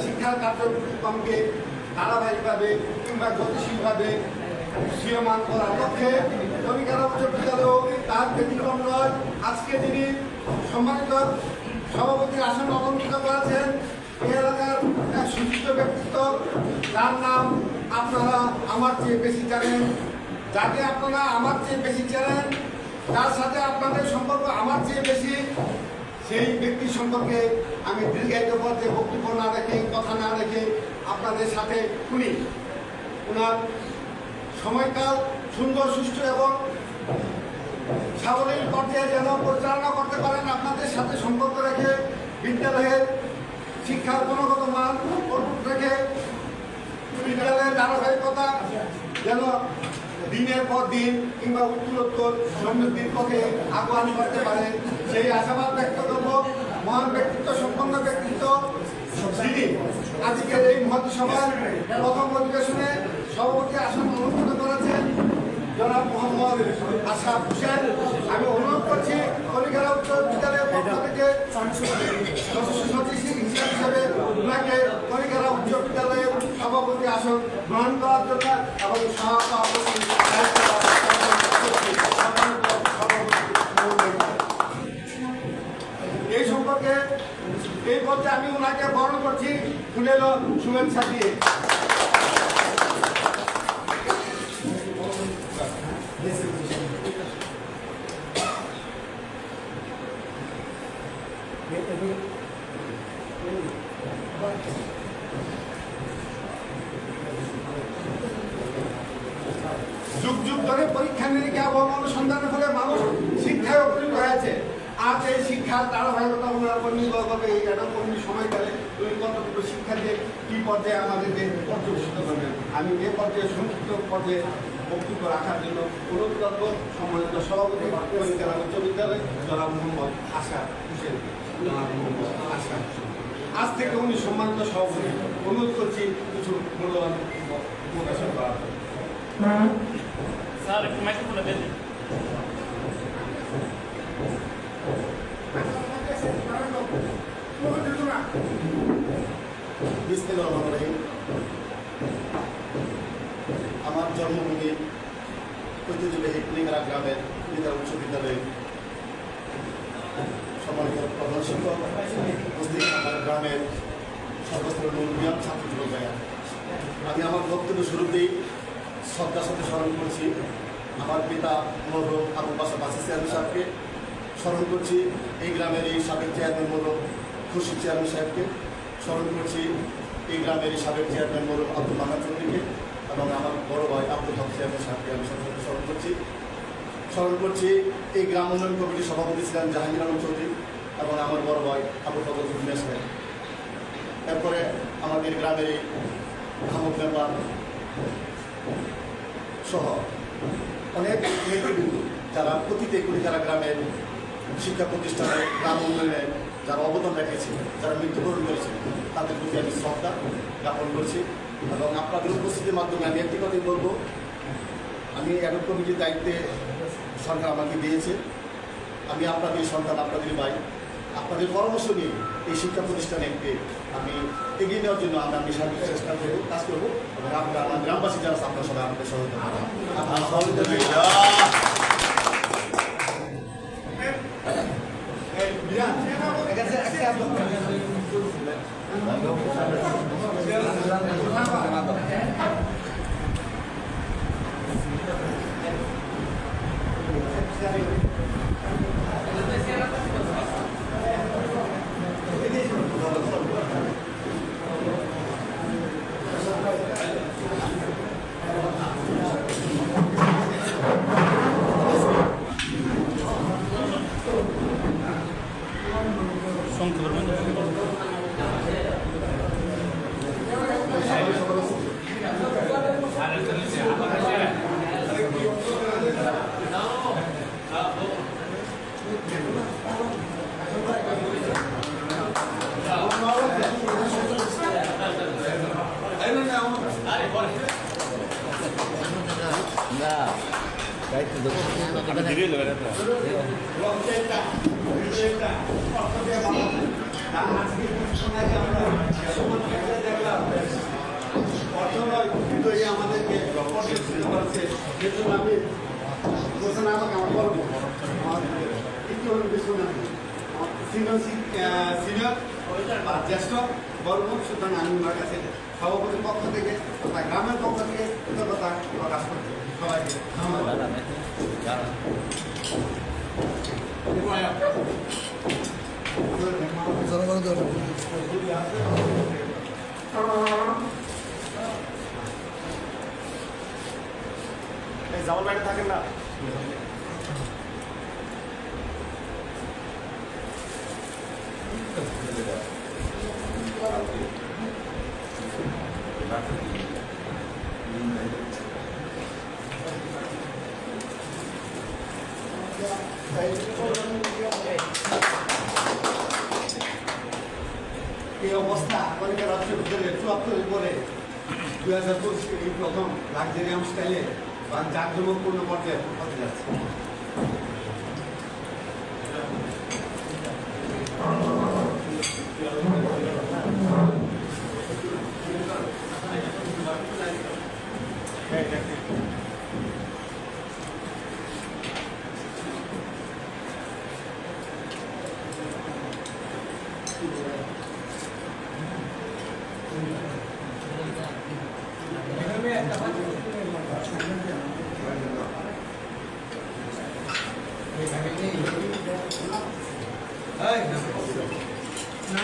শিক্ষার কার্যক্রমকে ধারাবাহিকভাবে কিংবা গতিশীলভাবে স্থিরমান করার লক্ষ্যে কণিকারা উচ্চ বিদ্যালয় তার ব্যতিক্রম নয়। আজকে তিনি সম্মানিত সভাপতির আসন অলঙ্কৃত করেছেন এই এলাকার এক সুচিত ব্যক্তিত্ব, যার নাম আপনারা আমার চেয়ে বেশি জানেন, যাকে আপনারা আমার চেয়ে বেশি জানেন, যার সাথে আপনাদের সম্পর্ক আমার চেয়ে বেশি। সেই ব্যক্তি সম্পর্কে আমি দীর্ঘায়িত পর্যায়ে বক্তব্য না রেখে, কথা না রেখে আপনাদের সাথে শুনি। ওনার সময়কাল সুন্দর, সুষ্ঠু এবং সাবলীল পর্যায়ে যেন পরিচালনা করতে পারেন, আপনাদের সাথে সম্পর্ক রেখে বিদ্যালয়ের শিক্ষার গুণগত মান অটুট রেখে বিদ্যালয়ের ধারাবাহিকতা যেন দিনের পর দিন কিংবা উত্তরোত্তর সমৃদ্ধির পথে আহ্বান করতে পারে, সেই আশাবাদ ব্যক্ত করব। মহান ব্যক্তিত্ব, সম্পন্ন ব্যক্তিত্ব যিনি আজকের এই মহতী সভার প্রথম অধিবেশনে সভাপতি আসন অলঙ্কৃত করেছেন জনাব মোহাম্মদ আশরাফ হোসেন। আমি অনুরোধ করছি কণিকারা উচ্চ বিদ্যালয়ের পক্ষ থেকে সদস্য সচিব হিসেবে ওনাকে কণিকারা উচ্চ বিদ্যালয়ের সভাপতি আসন গ্রহণ করার জন্য এবং এই সম্পর্কে এই পর্যায়ে আমি ওনাকে বরণ করছি ফুলেল শুভেচ্ছা দিয়ে। যুগ যুগ ধরে পরীক্ষা নিরীক্ষা এবং অনুসন্ধানের ফলে মানুষ শিক্ষায় উপনীত হয়েছে। আজ এই শিক্ষার ধারাবাহিকতা ওনার উপর নির্ভর করবে এই এরকম সময়কালে উনি কতটুকু শিক্ষা দিয়ে কি পর্যায়ে আমাদেরকে পর্যবেসিত করবেন। আমি এ পর্যায়ে সংক্ষিপ্ত পর্যায়ে বক্তব্য রাখার জন্য অনুরোধ করব সম্মানিত সভাপতি কণিকারা উচ্চ বিদ্যালয় জনাব মোহাম্মদ আশরাফ হোসেন। আজ থেকে উনি সম্মানিত সভাপতি, অনুরোধ করছি কিছু মূল্যবান প্রকাশন করার জন্য। স্যার একটু মাইক্রোফোনটা দেন। আমার জন্মভূমি ঐতিহ্যবাহী কণিকারা গ্রামের কণিকারা উচ্চ বিদ্যালয়ে সম্মানিত প্রধান শিক্ষক উপস্থিত, আমার গ্রামের সর্বস্তরের ছাত্র ভাইয়া, আমি আমার বক্তব্য শুরুতেই শ্রদ্ধার সাথে স্মরণ করছি আমার পিতা মরহুম আবুল বাসার বাসি চেয়ারম্যান সাহেবকে, স্মরণ করছি এই গ্রামের এই সাবেক চেয়ারম্যান মরহুম খুশি চেয়ারম্যান সাহেবকে, স্মরণ করছি এই গ্রামের এই সাবেক চেয়ারম্যান মরহুম আব্দুল মান্নান চৌধুরীকে এবং আমার বড় ভাই আব্দুল হক চেয়ারম্যান সাহেবকে আমি সাথে স্মরণ করছি এই গ্রাম উন্নয়ন কমিটির সভাপতি ছিলেন জাহাঙ্গীর আলম চৌধুরী এবং আমার বড় ভাই আবুল ফজল উদ্দিন সাহেব। এরপরে আমাদের গ্রামের এই আহমদ মেম্বার সহ অনেক নেতৃবৃন্দ যারা অতীতে কণিকারা গ্রামের শিক্ষা প্রতিষ্ঠানে গ্রাম উন্নয়নে যারা অবদান রেখেছে, যারা মৃত্যুবরণ করেছে, তাদের প্রতি আমি শ্রদ্ধা জ্ঞাপন করছি। এবং আপনাদের উপস্থিতির মাধ্যমে আমি একটি কথাই বলবো, আমি অ্যাডপ কমিটির দায়িত্বে সরকার আমাকে দিয়েছে, আমি আপনাদের সন্তান, আপনাদের ভাই, আপনাদের পরামর্শ নিয়ে এই শিক্ষা প্রতিষ্ঠানকে আমি এগিয়ে নেওয়ার জন্য আমি সার্বিক চেষ্টা করবো, কাজ করবো এবং আপনারা আমার গ্রামবাসী যারা আপনার সবাই আমাদের সহযোগিতা দায়িত্ব আজকে শোনাকে আমরা সমান খেলে দেখলাম অর্থনৈতিক আমাদেরকে প্রতিষ্ঠিত করেছে সেজন্য আমি বলছেন আমাকে আমার বলব একটু শুনে সিনিয়র বা জ্যেষ্ঠ বলব সুতরাং আমি ওনার কাছে সভাপতির পক্ষ থেকে তথা গ্রামের পক্ষ থেকে কৃতজ্ঞতা প্রকাশ করছি সবাইকে জামাল বাইরে থাকেন না এই অবস্থা কলিকা রাষ্ট্রীয় বিদ্যালয়ের ৭৪ পরে ২০২৫ এই প্রথম লাক্সারিয়াম স্টাইলে বা জাঁকজমকপূর্ণ পর্যায়ে হতে যাচ্ছে। না